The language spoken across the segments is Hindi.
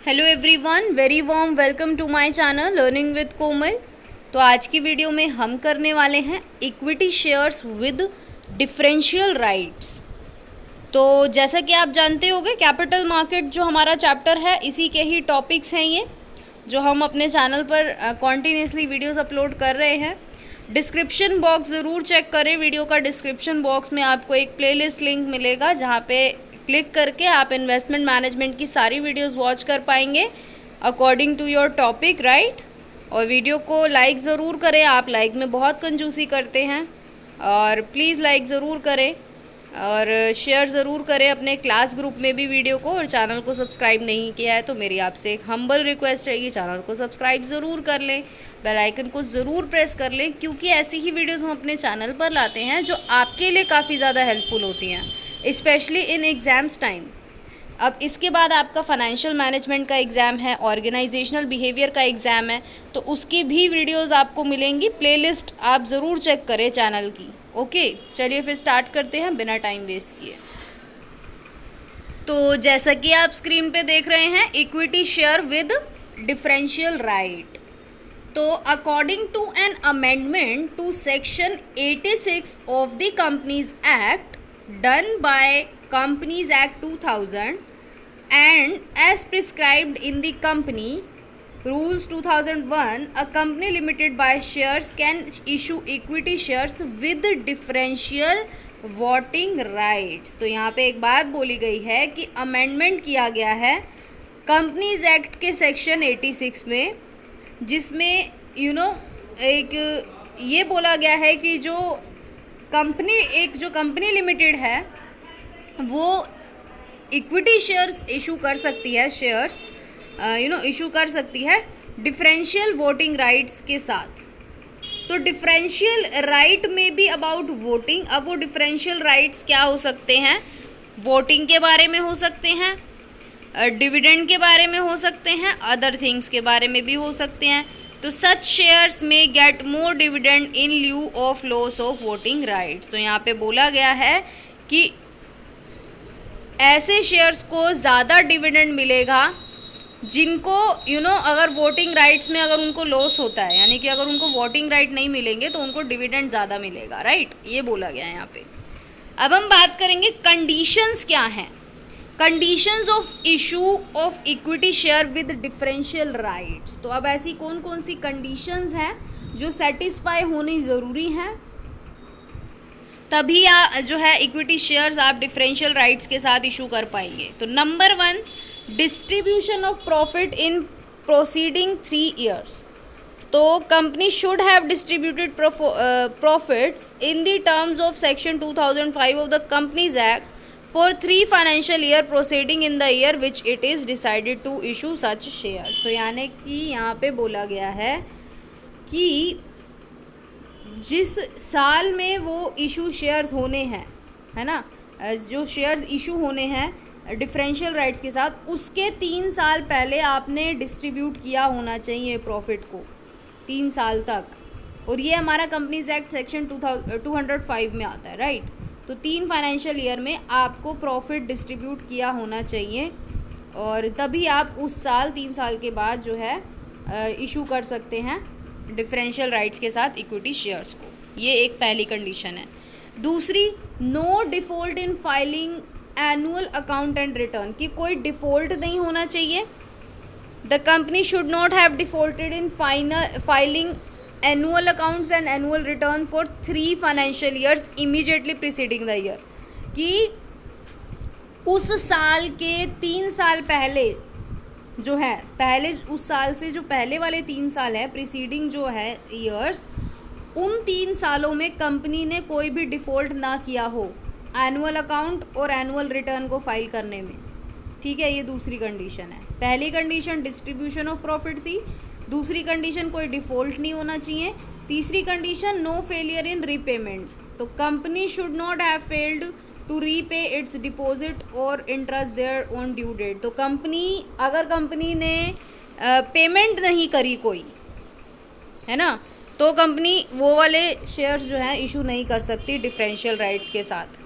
Hello everyone, very warm welcome to my channel learning with Komal. तो आज की वीडियो में हम करने वाले हैं equity shares with differential rights. तो जैसा कि आप जानते होंगे, कैपिटल मार्केट जो हमारा चैप्टर है, इसी के ही टॉपिक्स हैं ये, जो हम अपने चैनल पर कॉन्टीन्यूसली वीडियोस अपलोड कर रहे हैं। डिस्क्रिप्शन बॉक्स ज़रूर चेक करें। वीडियो का डिस्क्रिप्शन बॉक्स में आपको एक प्लेलिस्ट लिंक मिलेगा, जहाँ पे क्लिक करके आप इन्वेस्टमेंट मैनेजमेंट की सारी वीडियोस वॉच कर पाएंगे according to your topic, right. और वीडियो को लाइक ज़रूर करें। आप लाइक में बहुत कंजूसी करते हैं, और प्लीज़ लाइक ज़रूर करें और शेयर ज़रूर करें अपने क्लास ग्रुप में भी वीडियो को। और चैनल को सब्सक्राइब नहीं किया है तो मेरी आपसे एक हम्बल रिक्वेस्ट रहेगी, चैनल को सब्सक्राइब ज़रूर कर लें, बेल आइकन को ज़रूर प्रेस कर लें, क्योंकि ऐसी ही वीडियोस हम अपने चैनल पर लाते हैं जो आपके लिए काफ़ी ज़्यादा हेल्पफुल होती हैं, स्पेशली इन एग्ज़ाम्स टाइम। अब इसके बाद आपका फाइनेंशियल मैनेजमेंट का एग्ज़ाम है, ऑर्गेनाइजेशनल बिहेवियर का एग्ज़ाम है, तो उसकी भी वीडियोस आपको मिलेंगी। प्लेलिस्ट आप ज़रूर चेक करें चैनल की। ओके, चलिए फिर स्टार्ट करते हैं बिना टाइम वेस्ट किए। तो जैसा कि आप स्क्रीन पे देख रहे हैं, equity share with differential right. तो according to an amendment to section 86 of the companies act done by Companies Act 2000 and as prescribed in the company rules 2001, a company limited by shares can issue equity shares with differential voting rights। तो यहाँ पे एक बात बोली गई है कि अमेंडमेंट किया गया है कंपनीज एक्ट के सेक्शन 86 में, जिसमें एक ये बोला गया है कि जो कंपनी लिमिटेड है वो इक्विटी शेयर्स इशू कर सकती है, इशू कर सकती है डिफरेंशियल वोटिंग राइट्स के साथ। तो डिफरेंशियल राइट में भी अबाउट वोटिंग। अब वो डिफरेंशियल राइट्स क्या हो सकते हैं? वोटिंग के बारे में हो सकते हैं, डिविडेंड के बारे में हो सकते हैं, अदर थिंग्स के बारे में भी हो सकते हैं। तो सच शेयर्स में get more dividend in lieu of loss of voting rights. तो यहाँ पे बोला गया है कि ऐसे शेयर्स को ज़्यादा डिविडेंड मिलेगा जिनको अगर वोटिंग राइट्स में अगर उनको लॉस होता है, यानी कि अगर उनको वोटिंग राइट नहीं मिलेंगे तो उनको डिविडेंड ज़्यादा मिलेगा, राइट। ये बोला गया है यहाँ पे। अब हम बात करेंगे कंडीशंस क्या हैं। Conditions of issue of equity share with differential rights. तो अब ऐसी कौन कौन सी कंडीशंस हैं जो सेटिस्फाई होनी ज़रूरी हैं, तभी जो है इक्विटी शेयर्स आप डिफरेंशियल राइट्स के साथ इशू कर पाएंगे। तो number 1, distribution of profit in proceeding 3 years। तो company should have distributed profits in the terms of section 2005 of the companies act for 3 financial year proceeding in the year which it is decided to issue such shares। तो यानी कि यहाँ पे बोला गया है कि जिस साल में वो इशू शेयर्स होने हैं, है ना, जो शेयर्स इशू होने हैं डिफरेंशियल राइट्स के साथ, उसके 3 साल पहले आपने डिस्ट्रीब्यूट किया होना चाहिए प्रॉफिट को 3 साल तक। और ये हमारा कंपनीज एक्ट सेक्शन 205 में आता है, राइट। तो 3 फाइनेंशियल ईयर में आपको प्रॉफिट डिस्ट्रीब्यूट किया होना चाहिए, और तभी आप उस साल 3 साल के बाद जो है इशू कर सकते हैं डिफरेंशियल राइट्स के साथ इक्विटी शेयर्स को। ये एक पहली कंडीशन है। दूसरी, no default in filing annual account and return, कि कोई डिफ़ॉल्ट नहीं होना चाहिए। The company should not have defaulted in filing annual accounts and annual return for 3 financial years immediately preceding the year। कि उस साल के 3 साल पहले जो है, पहले उस साल से जो पहले वाले 3 साल है प्रीसीडिंग जो है ईयर्स, उन 3 सालों में कंपनी ने कोई भी डिफ़ॉल्ट ना किया हो एनुअल अकाउंट और एनुअल रिटर्न को फाइल करने में। ठीक है, ये दूसरी कंडीशन है। पहली कंडीशन डिस्ट्रीब्यूशन ऑफ प्रॉफिट थी, दूसरी कंडीशन कोई डिफ़ॉल्ट नहीं होना चाहिए, तीसरी condition no failure in repayment. तो company should not have failed to repay its deposit और interest there on due date. तो अगर कंपनी ने पेमेंट नहीं करी कोई, है ना, तो कंपनी वो वाले शेयर्स जो हैं इशू नहीं कर सकती डिफरेंशियल राइट्स के साथ।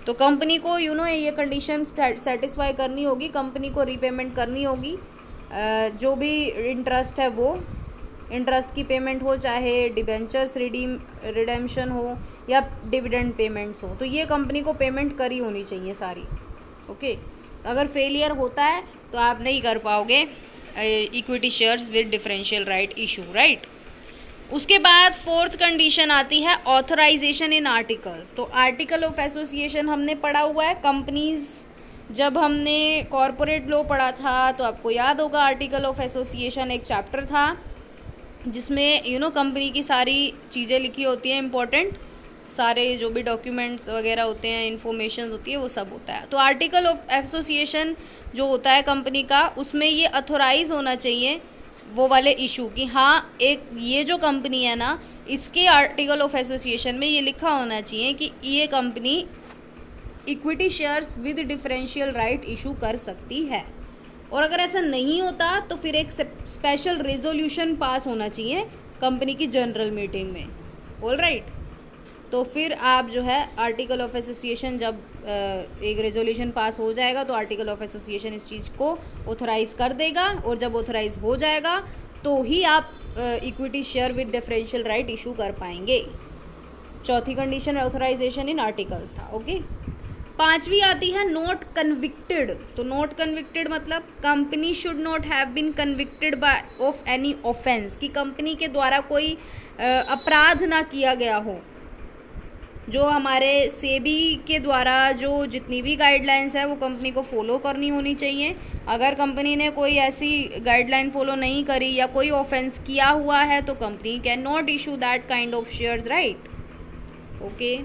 तो कंपनी को ये कंडीशन सेटिस्फाई करनी होगी, कंपनी को रीपेमेंट करनी होगी जो भी इंटरेस्ट है वो इंटरेस्ट की पेमेंट हो, चाहे डिबेंचर्स रिडेम्पशन हो या डिविडेंड पेमेंट्स हो, तो ये कंपनी को पेमेंट करी होनी चाहिए सारी। ओके, अगर फेलियर होता है तो आप नहीं कर पाओगे equity shares with differential right issue, right. उसके बाद फोर्थ कंडीशन आती है ऑथराइजेशन इन आर्टिकल्स। तो आर्टिकल ऑफ एसोसिएशन हमने पढ़ा हुआ है कंपनीज, जब हमने कॉरपोरेट लॉ पढ़ा था तो आपको याद होगा आर्टिकल ऑफ एसोसिएशन एक चैप्टर था जिसमें कंपनी की सारी चीज़ें लिखी होती हैं, इम्पोर्टेंट सारे जो भी डॉक्यूमेंट्स वगैरह होते हैं, इन्फॉर्मेशन होती है, वो सब होता है। तो आर्टिकल ऑफ एसोसिएशन जो होता है कंपनी का, उसमें ये अथोराइज होना चाहिए वो वाले इशू कि हाँ एक ये जो कंपनी है ना, इसके आर्टिकल ऑफ एसोसिएशन में ये लिखा होना चाहिए कि ये company equity shares with differential right issue कर सकती है। और अगर ऐसा नहीं होता तो फिर एक स्पेशल रेजोल्यूशन पास होना चाहिए कंपनी की जनरल मीटिंग में, ऑल राइट। तो फिर आप जो है आर्टिकल ऑफ एसोसिएशन जब एक रेजोल्यूशन पास हो जाएगा तो आर्टिकल ऑफ एसोसिएशन इस चीज़ को ऑथराइज़ कर देगा, और जब ऑथराइज़ हो जाएगा तो ही आप equity share with differential right issue कर पाएंगे। चौथी कंडीशन ऑथराइजेशन इन आर्टिकल्स था। ओके, पांचवी आती है नॉट कन्विक्टेड। तो नॉट कन्विक्टेड मतलब company should not have been convicted by of any offence, कि कंपनी के द्वारा कोई अपराध ना किया गया हो। जो हमारे सेबी के द्वारा जो जितनी भी गाइडलाइंस है वो कंपनी को फॉलो करनी होनी चाहिए। अगर कंपनी ने कोई ऐसी गाइडलाइन फॉलो नहीं करी या कोई ऑफेंस किया हुआ है तो company can not issue that kind of shares, right. Okay,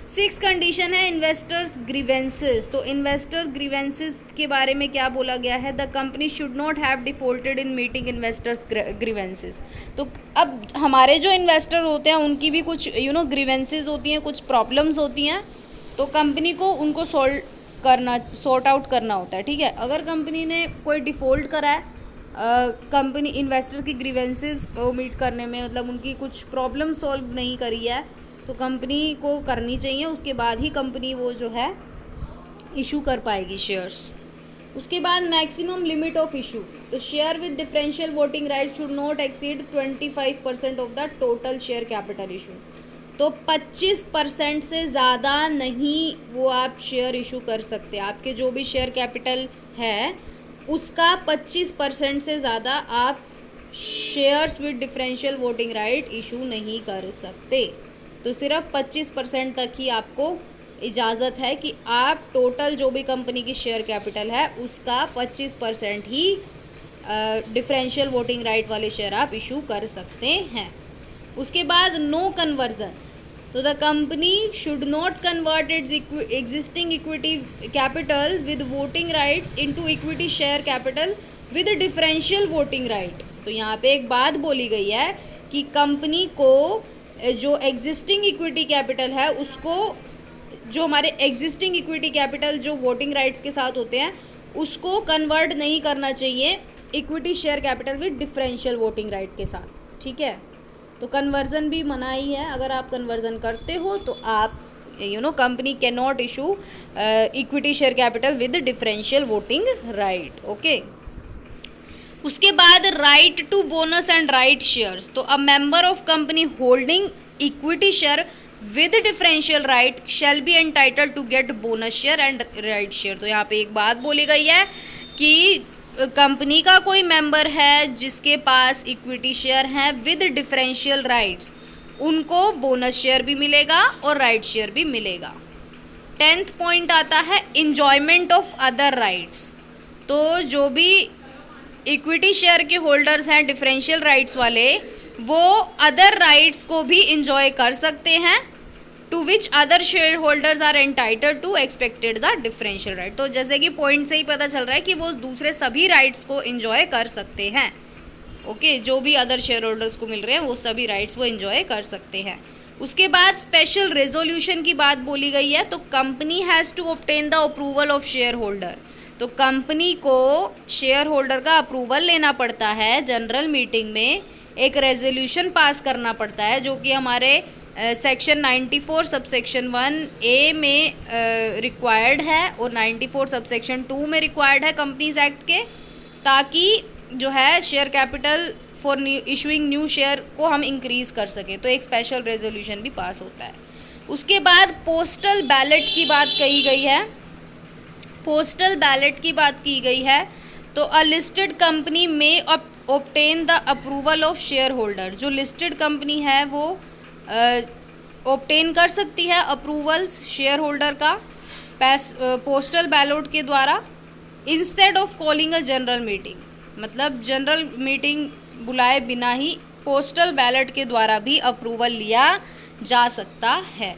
six condition है इन्वेस्टर्स ग्रीवेंसेस। तो इन्वेस्टर ग्रीवेंसेस के बारे में क्या बोला गया है, the company should not have defaulted in meeting investors grievances. तो अब हमारे जो इन्वेस्टर होते हैं उनकी भी कुछ ग्रीवेंसेस होती हैं, कुछ प्रॉब्लम्स होती हैं, तो कंपनी को उनको सॉर्ट आउट करना होता है, ठीक है। अगर कंपनी ने कोई डिफ़ॉल्ट करा है कंपनी इन्वेस्टर की ग्रीवेंसेस को मीट करने में, मतलब उनकी कुछ प्रॉब्लम सॉल्व नहीं करी है, तो कंपनी को करनी चाहिए, उसके बाद ही कंपनी वो जो है इशू कर पाएगी शेयर्स। उसके बाद मैक्सिमम लिमिट ऑफ इशू। तो share with differential voting right should not exceed 25% of the total share capital issue. तो 25% से ज़्यादा नहीं वो आप शेयर इशू कर सकते। आपके जो भी शेयर कैपिटल है उसका 25% से ज़्यादा आप shares with differential voting right issue नहीं कर सकते। तो सिर्फ 25% तक ही आपको इजाज़त है कि आप टोटल जो भी कंपनी की शेयर कैपिटल है उसका 25% ही डिफरेंशियल वोटिंग राइट वाले शेयर आप इशू कर सकते हैं। उसके बाद नो कन्वर्जन। तो the company should not convert it's existing equity capital with voting rights into equity share capital with differential voting right. तो यहाँ पे एक बात बोली गई है कि कंपनी को जो एग्जिस्टिंग इक्विटी कैपिटल है उसको, जो हमारे एग्जिस्टिंग इक्विटी कैपिटल जो वोटिंग राइट्स के साथ होते हैं उसको कन्वर्ट नहीं करना चाहिए equity share capital with differential voting right के साथ, ठीक है। तो कन्वर्जन भी मना ही है। अगर आप कन्वर्जन करते हो तो आप company can not issue equity share capital with differential voting right. Okay, उसके बाद right to bonus and right shares. तो a member of company holding equity share with differential right shall be entitled to get bonus share and right share. तो यहाँ पे एक बात बोली गई है कि कंपनी का कोई मेंबर है जिसके पास इक्विटी शेयर है विद डिफरेंशियल राइट्स, उनको बोनस शेयर भी मिलेगा और राइट शेयर भी मिलेगा। 10th पॉइंट आता है इंजॉयमेंट ऑफ अदर राइट्स। तो जो भी इक्विटी शेयर के होल्डर्स हैं डिफरेंशियल राइट्स वाले, वो अदर राइट्स को भी इंजॉय कर सकते हैं, to which other shareholders are entitled to expected the differential right. तो जैसे कि पॉइंट से ही पता चल रहा है कि वो दूसरे सभी राइट्स को इंजॉय कर सकते हैं। ओके, जो भी अदर शेयर होल्डर्स को मिल रहे हैं वो सभी राइट्स वो इंजॉय कर सकते हैं। उसके बाद स्पेशल रेजोल्यूशन की बात बोली गई है। तो company has to obtain the approval of share holder. तो कंपनी को शेयर होल्डर का अप्रूवल लेना पड़ता है, जनरल मीटिंग में एक रेजोल्यूशन पास करना पड़ता है, जो कि हमारे सेक्शन 94 सबसेक्शन 1A में रिक्वायर्ड है और 94 सबसेक्शन 2 में रिक्वायर्ड है कंपनीज एक्ट के। ताकि जो है share capital for issuing new share को हम इंक्रीज़ कर सकें। तो एक स्पेशल रेजोल्यूशन भी पास होता है। उसके बाद पोस्टल बैलेट की बात कही गई है। पोस्टल बैलेट की बात की गई है तो अ लिस्टेड कंपनी में obtain the approval of share holder. जो लिस्टेड कंपनी है वो ऑब्टेन कर सकती है अप्रूवल्स शेयर होल्डर का पोस्टल बैलेट के द्वारा, instead of calling a general meeting. मतलब जनरल मीटिंग बुलाए बिना ही पोस्टल बैलेट के द्वारा भी अप्रूवल लिया जा सकता है।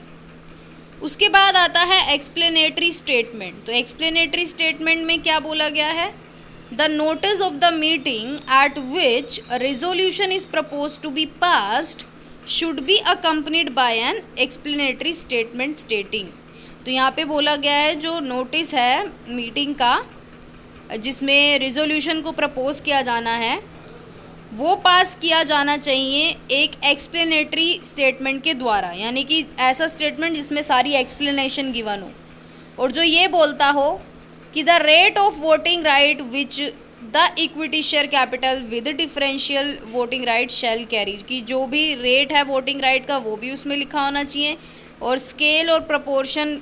उसके बाद आता है एक्सप्लेनेटरी स्टेटमेंट। तो एक्सप्लेनेटरी स्टेटमेंट में क्या बोला गया है? The notice of the meeting at which a resolution is propose to be passed should be accompanied by an explanatory statement stating. तो यहाँ पे बोला गया है जो नोटिस है मीटिंग का जिसमें रेजोल्यूशन को प्रपोज किया जाना है वो पास किया जाना चाहिए एक एक्सप्लेनेटरी स्टेटमेंट के द्वारा, यानी कि ऐसा स्टेटमेंट जिसमें सारी एक्सप्लेनेशन गिवन हो और जो ये बोलता हो कि the rate of voting right which the equity share capital with differential voting right shall carry, कि जो भी रेट है वोटिंग राइट का वो भी उसमें लिखा होना चाहिए और स्केल और प्रपोर्शन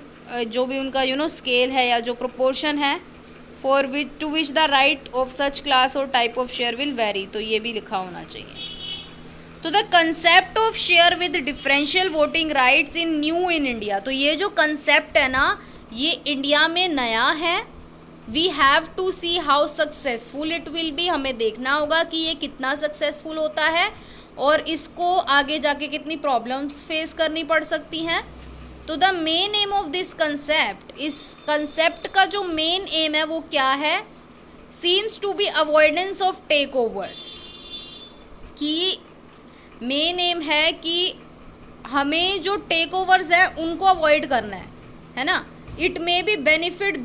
जो भी उनका स्केल है या जो प्रपोर्शन है for which to which the right of such class और type of share will vary, तो ये भी लिखा होना चाहिए। तो the concept of share with differential voting rights in new in India. तो ये जो कंसेप्ट है ना ये इंडिया में नया है। We have to see how successful it will be. हमें देखना होगा कि ये कितना सक्सेसफुल होता है और इसको आगे जाके कितनी प्रॉब्लम्स फेस करनी पड़ सकती हैं। तो the main aim of this concept, इस कंसेप्ट का जो मेन एम है वो क्या है? Seems to be avoidance of take overs. कि मेन एम है कि हमें जो टेक ओवर्स है उनको अवॉइड करना है ना। It may be benefit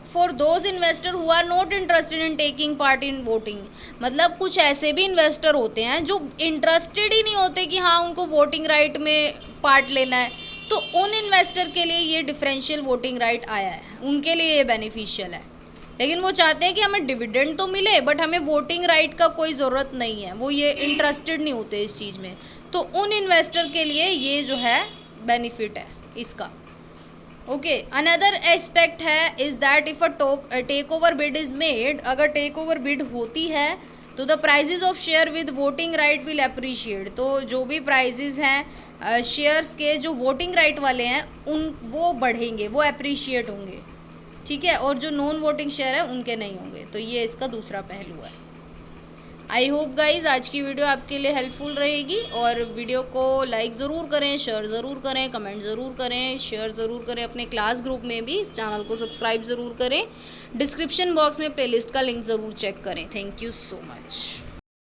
for those investor who are not interested in taking part in voting. मतलब कुछ ऐसे भी इन्वेस्टर होते हैं जो इंटरेस्टेड ही नहीं होते कि हाँ उनको वोटिंग राइट में पार्ट लेना है, तो उन इन्वेस्टर के लिए ये डिफरेंशियल वोटिंग राइट आया है, उनके लिए ये बेनिफिशियल है। लेकिन वो चाहते हैं कि हमें डिविडेंड तो मिले बट हमें वोटिंग राइट का कोई ज़रूरत नहीं है, वो ये इंटरेस्टेड नहीं होते इस चीज़ में। तो उन इन्वेस्टर के लिए ये जो है बेनिफिट है इसका। ओके, अनदर एस्पेक्ट है is that if a take over bid is made, अगर टेक ओवर बिड होती है तो the prices of share with voting right will appreciate. तो जो भी प्राइजेज हैं शेयर्स के जो वोटिंग राइट वाले हैं वो बढ़ेंगे, वो अप्रिशिएट होंगे, ठीक है, और जो नॉन वोटिंग शेयर है उनके नहीं होंगे। तो ये इसका दूसरा पहलू है। आई होप गाइज आज की वीडियो आपके लिए हेल्पफुल रहेगी और वीडियो को लाइक ज़रूर करें, शेयर ज़रूर करें, कमेंट ज़रूर करें, शेयर ज़रूर करें अपने क्लास ग्रुप में भी। इस चैनल को सब्सक्राइब ज़रूर करें। डिस्क्रिप्शन बॉक्स में प्लेलिस्ट का लिंक ज़रूर चेक करें। Thank you so much.